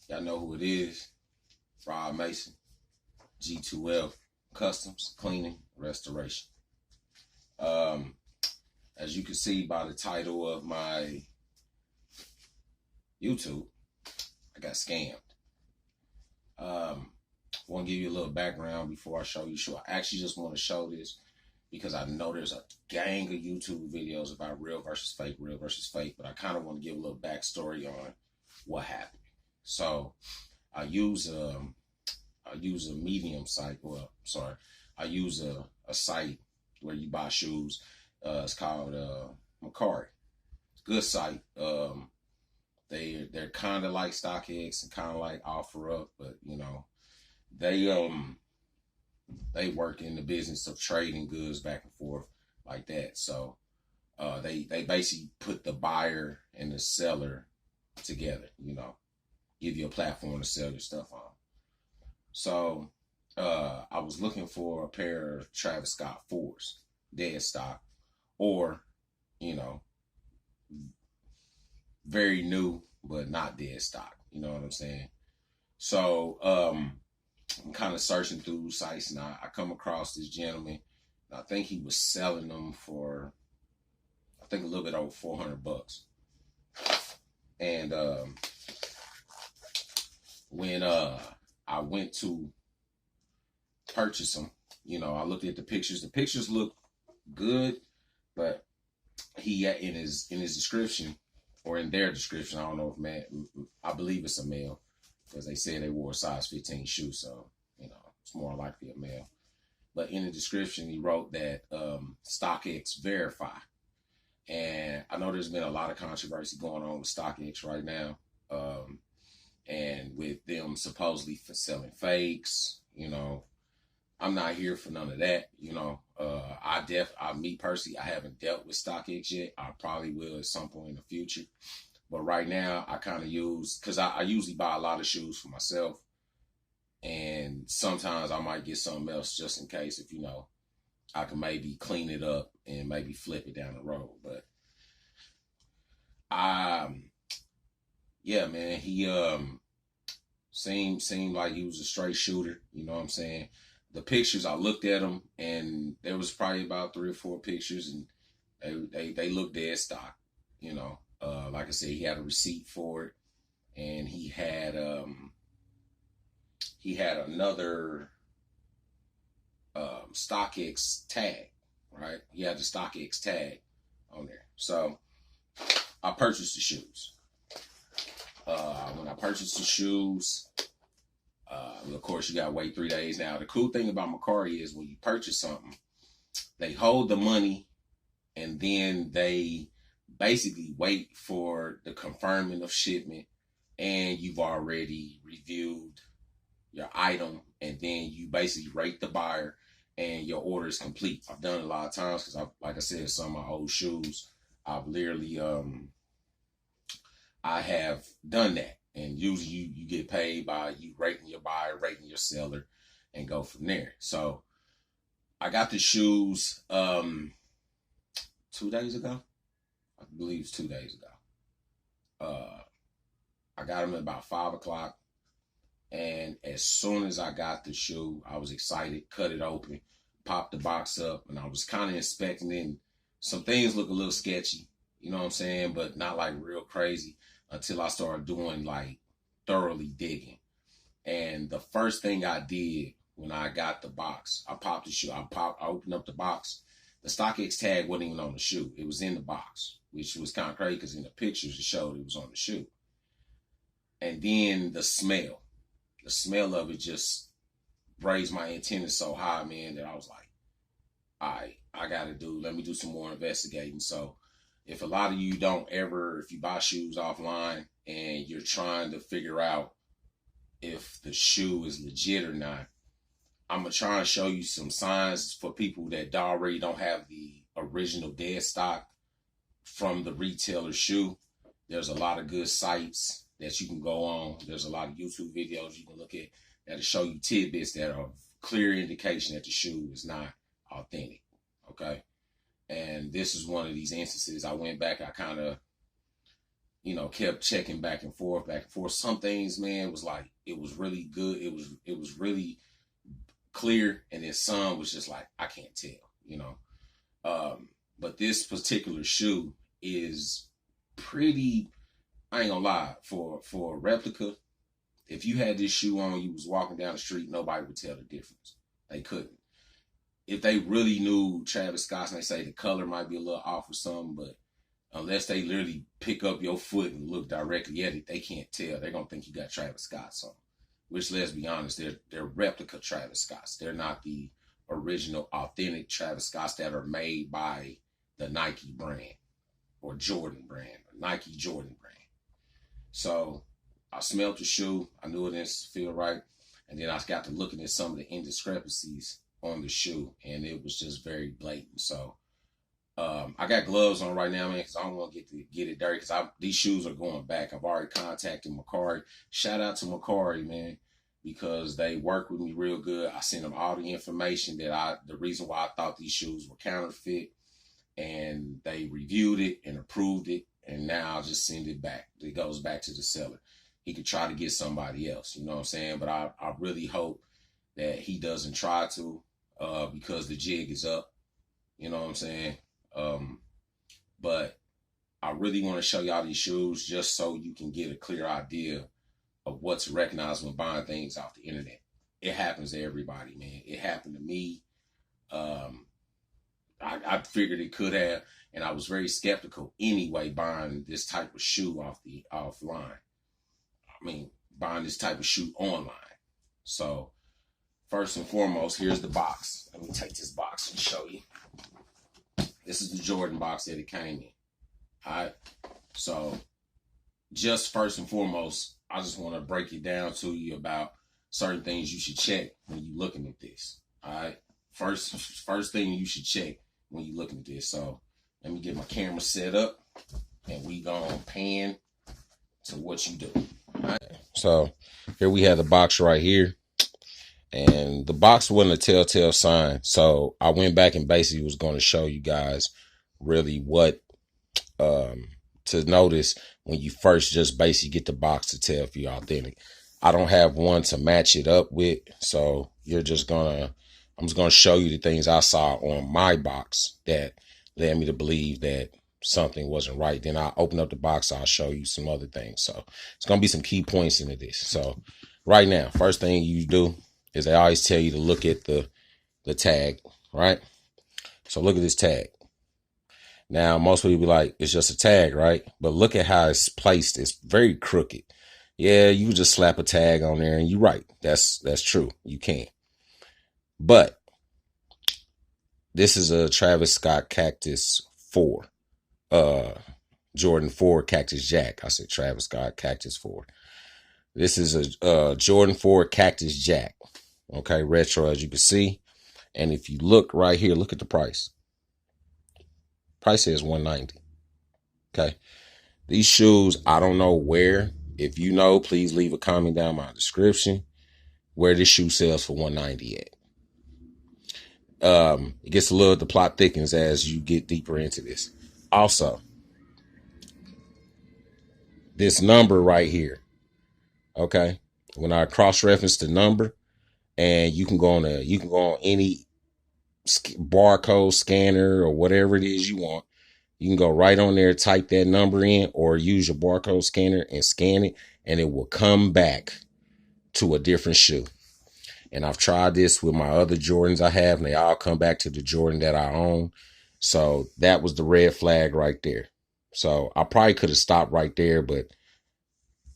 Y'all know who it is. Rob Mason, G2F Customs, Cleaning, Restoration. As you can see by the title of my YouTube, I got scammed. Want to give you a little background before I show you. I actually just want to show this because I know there's a gang of YouTube videos about real versus fake, but I kind of want to give a little backstory on what happened. So I use a medium site. Well, sorry, I use a site where you buy shoes. It's called Macari. Good site. They're kind of like StockX and kind of like OfferUp, but you know, they work in the business of trading goods back and forth like that. So they basically put the buyer and the seller together, you know, give you a platform to sell your stuff on. So I was looking for a pair of Travis Scott 4s, dead stock, or, you know, very new but not dead stock. You know what I'm saying? So I'm kind of searching through sites, and I come across this gentleman. I think he was selling them for, I think, a little bit over $400. And when I went to purchase them, you know, I looked at the pictures. The pictures look good, but he in his description, or in their description, I don't know if man, I believe it's a male, because they said they wore a size 15 shoe, so you know it's more likely a male. But in the description, he wrote that StockX verify, and I know there's been a lot of controversy going on with StockX right now, and with them supposedly for selling fakes. You know, I'm not here for none of that. You know, me personally, I haven't dealt with StockX yet. I probably will at some point in the future. But right now, I kind of use, because I usually buy a lot of shoes for myself. And sometimes I might get something else just in case, if, you know, I can maybe clean it up and maybe flip it down the road. But yeah, man, he seemed like he was a straight shooter. You know what I'm saying? The pictures, I looked at them, and there was probably about 3 or 4 pictures, and they looked dead stock. You know, like I said, he had a receipt for it, and he had another StockX tag, right? He had the StockX tag on there. So I purchased the shoes. When I purchased the shoes, of course, you gotta wait 3 days. Now, the cool thing about Macari is when you purchase something, they hold the money, and then they basically wait for the confirming of shipment, and you've already reviewed your item, and then you basically rate the buyer, and your order is complete. I've done it a lot of times because, like I said, some of my old shoes, I've literally I have done that. And usually you get paid by you rating your buyer, rating your seller, and go from there. So I got the shoes 2 days ago. I believe it's 2 days ago. I got them at about 5 o'clock. And as soon as I got the shoe, I was excited, cut it open, popped the box up, and I was kind of inspecting it. And some things look a little sketchy, you know what I'm saying? But not like real crazy, until I started doing like thoroughly digging. And the first thing I did when I got the box, I popped the shoe. I opened up the box. The StockX tag wasn't even on the shoe. It was in the box, which was kind of crazy because in the pictures it showed it was on the shoe. And then the smell of it just raised my antennas so high, man, that I was like, all right, let me do some more investigating. So if a lot of you if you buy shoes offline and you're trying to figure out if the shoe is legit or not, I'm going to try and show you some signs for people that already don't have the original dead stock from the retailer shoe. There's a lot of good sites that you can go on. There's a lot of YouTube videos you can look at that'll show you tidbits that are clear indication that the shoe is not authentic. Okay. And this is one of these instances. I went back, I kind of, kept checking back and forth, back and forth. Some things, man, was like, it was really good. It was really clear. And then some was just like, I can't tell. But this particular shoe is pretty, I ain't gonna lie, for a replica. If you had this shoe on, you was walking down the street, nobody would tell the difference. They couldn't. If they really knew Travis Scott, and they say the color might be a little off or something, but unless they literally pick up your foot and look directly at it, they can't tell. They're gonna think you got Travis Scott's on. Which, let's be honest, they're replica Travis Scotts. They're not the original, authentic Travis Scotts that are made by the Nike brand or Jordan brand, or Nike Jordan brand. So I smelled the shoe. I knew it didn't feel right. And then I got to looking at some of the indiscrepancies on the shoe, and it was just very blatant. So I got gloves on right now, man, because I don't want to get it dirty, because these shoes are going back. I've already contacted Macari. Shout out to Macari, man, because they work with me real good. I sent them all the information the reason why I thought these shoes were counterfeit, and they reviewed it and approved it, and now I'll just send it back. It goes back to the seller. He could try to get somebody else, you know what I'm saying? But I really hope that he doesn't try to, because the jig is up, you know what I'm saying? But I really want to show y'all these shoes just so you can get a clear idea of what's recognized when buying things off the internet. It happens to everybody, man. It happened to me. I figured it could have, and I was very skeptical anyway buying this type of shoe offline. I mean, buying this type of shoe online. So first and foremost, here's the box. Let me take this box and show you. This is the Jordan box that it came in. All right. So just first and foremost, I just want to break it down to you about certain things you should check when you're looking at this. All right. First thing you should check when you're looking at this. So let me get my camera set up, and we gonna pan to what you do. All right. So here we have the box right here. And the box wasn't a telltale sign. So I went back and basically was going to show you guys really what to notice when you first just basically get the box to tell if you're authentic. I don't have one to match it up with. So I'm just going to show you the things I saw on my box that led me to believe that something wasn't right. Then I'll open up the box. I'll show you some other things. So it's going to be some key points into this. So right now, first thing you do is they always tell you to look at the tag, right? So look at this tag. Now, most people be like, it's just a tag, right? But look at how it's placed. It's very crooked. Yeah, you just slap a tag on there, and you're right. That's true. You can. But this is a Travis Scott Cactus 4. Jordan 4 Cactus Jack. I said Travis Scott Cactus 4. This is a Jordan 4 Cactus Jack. Okay, retro, as you can see. And if you look right here, look at the price. Price says $190. Okay. These shoes, I don't know where. If you know, please leave a comment down in my description where this shoe sells for $190 at. It gets a little, the plot thickens as you get deeper into this. Also, this number right here. Okay. When I cross-reference the number, and you can go on any barcode scanner or whatever it is you want. You can go right on there, type that number in, or use your barcode scanner and scan it, and it will come back to a different shoe. And I've tried this with my other Jordans I have, and they all come back to the Jordan that I own. So that was the red flag right there. So I probably could have stopped right there, but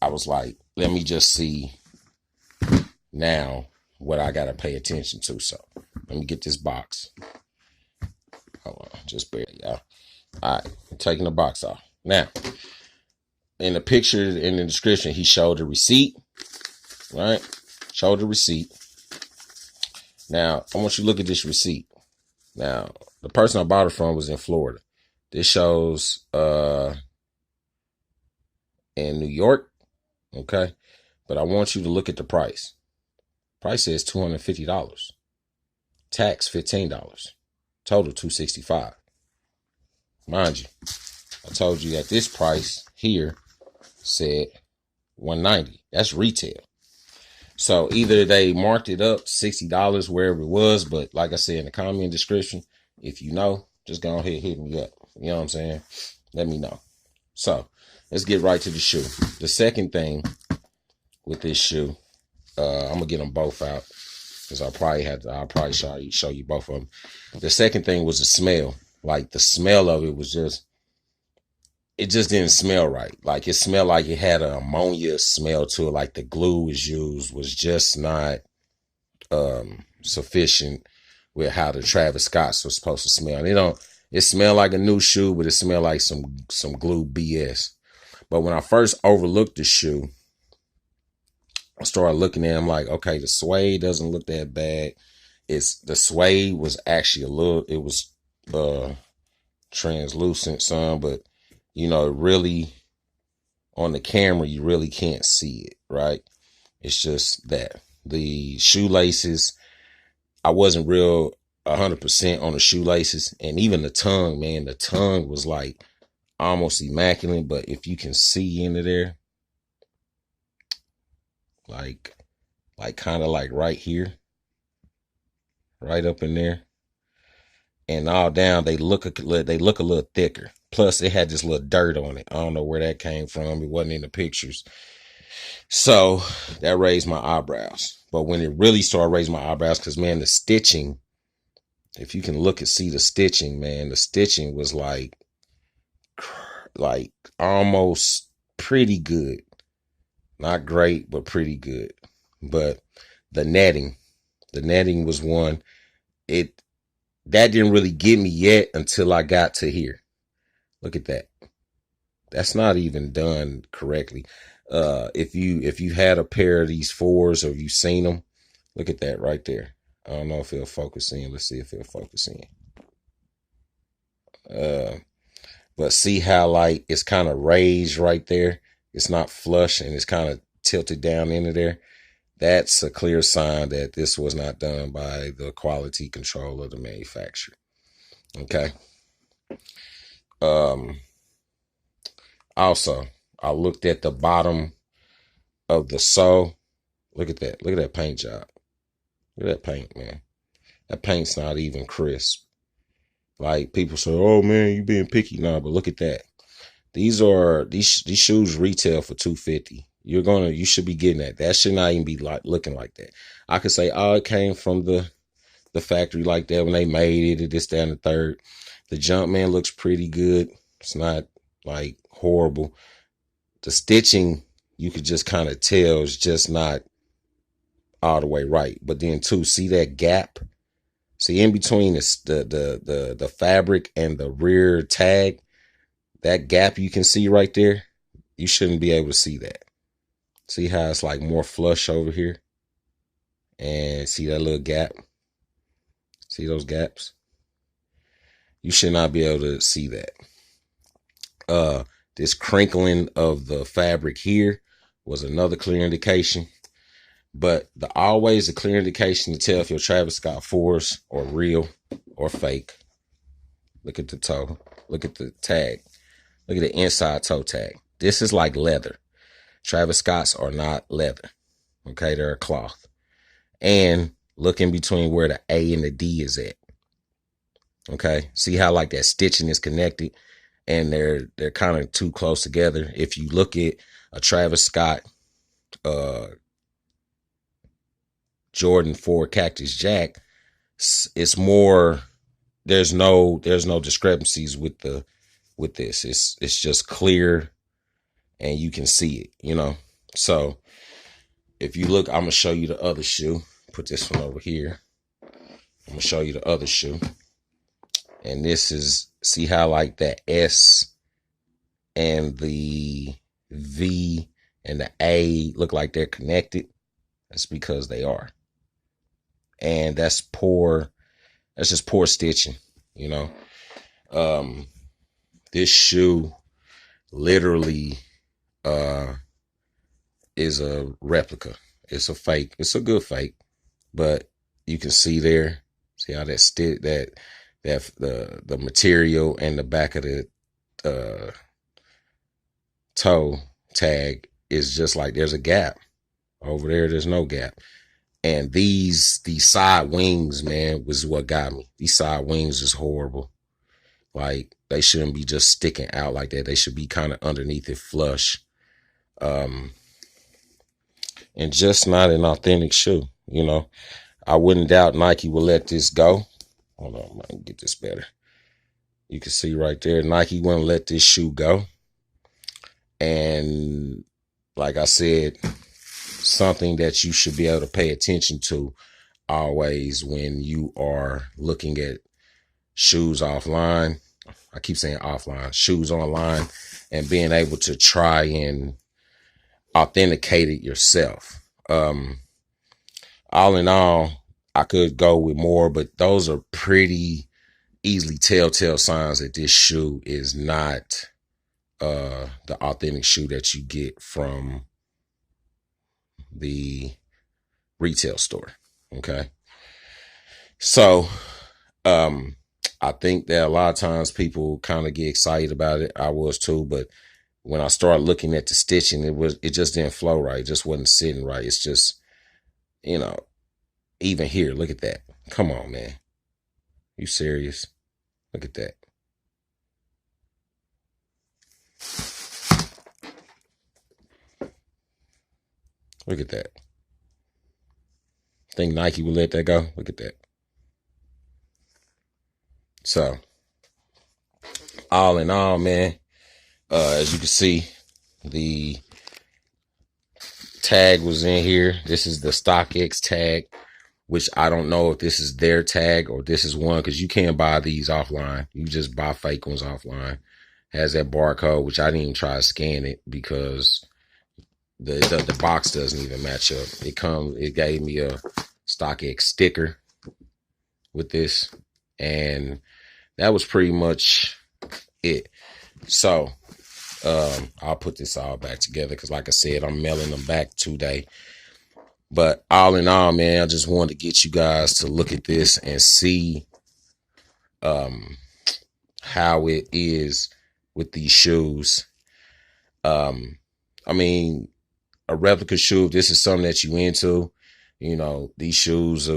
I was like, let me just see now what I got to pay attention to. So let me get this box. Hold on, just barely, y'all. All right, I'm taking the box off. Now, in the picture, in the description, he showed the receipt, right? Showed the receipt. Now, I want you to look at this receipt. Now, the person I bought it from was in Florida. This shows in New York, okay? But I want you to look at the price. Price says $250. Tax $15. Total $265. Mind you, I told you at this price here, said 190. That's retail. So either they marked it up $60 wherever it was, but like I said in the comment description, if you know, just go ahead and hit me up. You know what I'm saying? Let me know. So let's get right to the shoe. The second thing with this shoe, I'm gonna get them both out because I'll probably show you both of them. The second thing was the smell. Like the smell of it was it just didn't smell right. Like it smelled like it had an ammonia smell to it. Like the glue was used was just not sufficient with how the Travis Scotts was supposed to smell. And it smelled like a new shoe, but it smelled like some glue BS. But when I first overlooked the shoe, I started looking at it, I'm like, okay, the suede doesn't look that bad. The suede was actually it was translucent some, but really on the camera, you really can't see it, right? It's just that the shoelaces, I wasn't real 100% on the shoelaces, and even the tongue, man, the tongue was like almost immaculate. But if you can see into there, like kind of like right here, right up in there, and all down, they look a little thicker. Plus, it had this little dirt on it. I don't know where that came from. It wasn't in the pictures. So that raised my eyebrows. But when it really started raising my eyebrows, because, man, the stitching, if you can look and see the stitching, man, the stitching was like almost pretty good. Not great, but pretty good. But the netting was one. That didn't really get me yet until I got to here. Look at that. That's not even done correctly. If you had a pair of these 4s or you've seen them, look at that right there. I don't know if it'll focus in. Let's see if it'll focus in. But see how like it's kind of raised right there. It's not flush and it's kind of tilted down into there. That's a clear sign that this was not done by the quality control of the manufacturer. Okay. Also, I looked at the bottom of the sole. Look at that. Look at that paint job. Look at that paint, man. That paint's not even crisp. Like people say, oh man, you being picky now, but look at that. These shoes retail for $250. You should be getting that. That should not even be like looking like that. I could say, oh, it came from the factory like that when they made it, this, that, and the third. The Jumpman looks pretty good. It's not like horrible. The stitching, you could just kind of tell is just not all the way right. But then too, see that gap? See in between the fabric and the rear tag, that gap you can see right there, you shouldn't be able to see that. See how it's like more flush over here? And see that little gap? See those gaps? You should not be able to see that. This crinkling of the fabric here was another clear indication. But always a clear indication to tell if your Travis Scott 4s are real or fake. Look at the toe. Look at the tag. Look at the inside toe tag. This is like leather. Travis Scotts are not leather. Okay, they're a cloth. And look in between where the A and the D is at. Okay, see how like that stitching is connected and they're kind of too close together. If you look at a Travis Scott Jordan 4 Cactus Jack, it's more, there's no discrepancies with this. It's just clear and you can see it, So if you look, I'm gonna show you the other shoe. Put this one over here. I'm gonna show you the other shoe. And this is, see how like that S and the V and the A look like they're connected? That's because they are. And that's just poor stitching, This shoe literally is a replica. It's a fake. It's a good fake, but you can see there, see how that the material and the back of the toe tag is just like there's a gap over there. There's no gap. And these side wings, man, was what got me. These side wings is horrible. Like, they shouldn't be just sticking out like that. They should be kind of underneath it flush. And just not an authentic shoe, you know. I wouldn't doubt Nike will let this go. Hold on, I can get this better. You can see right there, Nike wouldn't let this shoe go. And like I said, something that you should be able to pay attention to always when you are looking at shoes offline. I keep saying offline, shoes online, and being able to try and authenticate it yourself. All in all, I could go with more, but those are pretty easily telltale signs that this shoe is not the authentic shoe that you get from the retail store. Okay. So, I think that a lot of times people kind of get excited about it. I was too, but when I started looking at the stitching, it just didn't flow right. It just wasn't sitting right. It's just, you know, even here, look at that. Come on, man. You serious? Look at that. Look at that. Think Nike would let that go? Look at that. So, all in all, man, as you can see, the tag was in here. This is the StockX tag, which I don't know if this is their tag or this is one, because you can't buy these offline. You just buy fake ones offline. Has that barcode, which I didn't even try to scan it because the box doesn't even match up. It gave me a StockX sticker with this, and that was pretty much it. So I'll put this all back together because, like I said, I'm mailing them back today. But all in all, man, I just wanted to get you guys to look at this and see how it is with these shoes. I mean, a replica shoe, if this is something that you into, you know, these shoes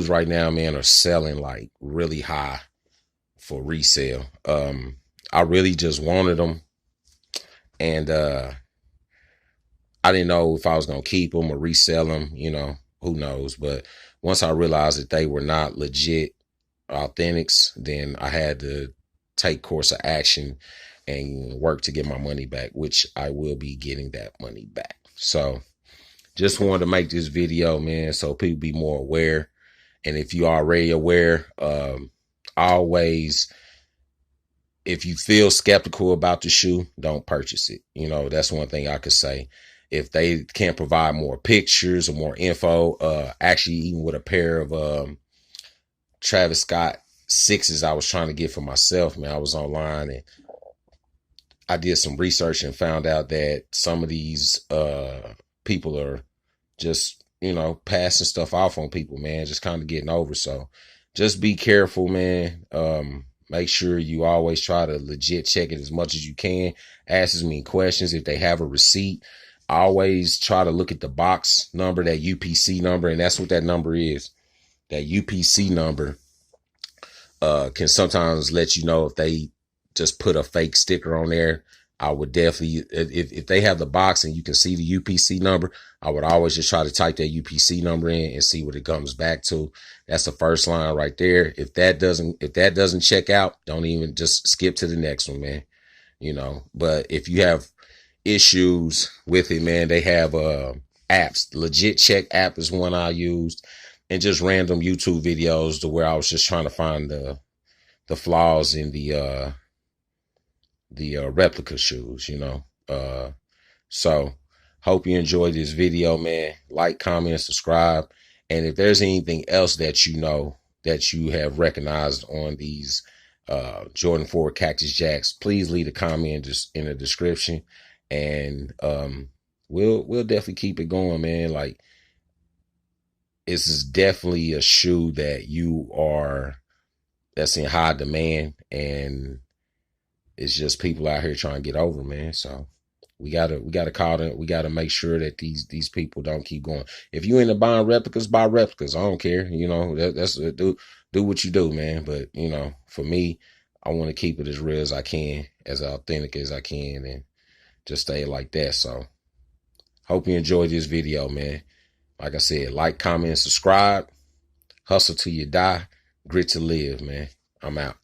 right now, man, are selling like really high for resale. I really just wanted them, and I didn't know if I was going to keep them or resell them, you know, who knows. But once I realized that they were not legit authentics, then I had to take course of action and work to get my money back, which I will be getting that money back. So just wanted to make this video, man, so people be more aware. And if you are already aware, always, if you feel skeptical about the shoe, don't purchase it. You know, that's one thing I could say. If they can't provide more pictures or more info, actually, even with a pair of Travis Scott 6s I was trying to get for myself, man, I was online and I did some research and found out that some of these people are just, you know, passing stuff off on people, man, just kind of getting over. So just be careful, man. Make sure you always try to legit check it as much as you can. Ask as many questions. If they have a receipt, always try to look at the box number, that UPC number, and that's what that number is. That UPC number can sometimes let you know if they just put a fake sticker on there. I would definitely, if they have the box and you can see the UPC number, I would always just try to type that UPC number in and see what it comes back to. That's the first line right there. If that doesn't check out, don't even, just skip to the next one, man. You know, but if you have issues with it, man, they have apps. Legit Check app is one I used, and just random YouTube videos to where I was just trying to find the flaws in the replica shoes, you know. So hope you enjoyed this video, man. Like, comment, and subscribe. And if there's anything else that you know that you have recognized on these Jordan 4 Cactus Jacks, please leave a comment just in the description, and we'll definitely keep it going, man. Like, this is definitely a shoe that's in high demand, and it's just people out here trying to get over, man. So We gotta call them. We gotta make sure that these people don't keep going. If you into buying replicas, buy replicas. I don't care. You know, that's do what you do, man. But you know, for me, I want to keep it as real as I can, as authentic as I can, and just stay like that. So hope you enjoyed this video, man. Like I said, like, comment, and subscribe. Hustle till you die. Grit to live, man. I'm out.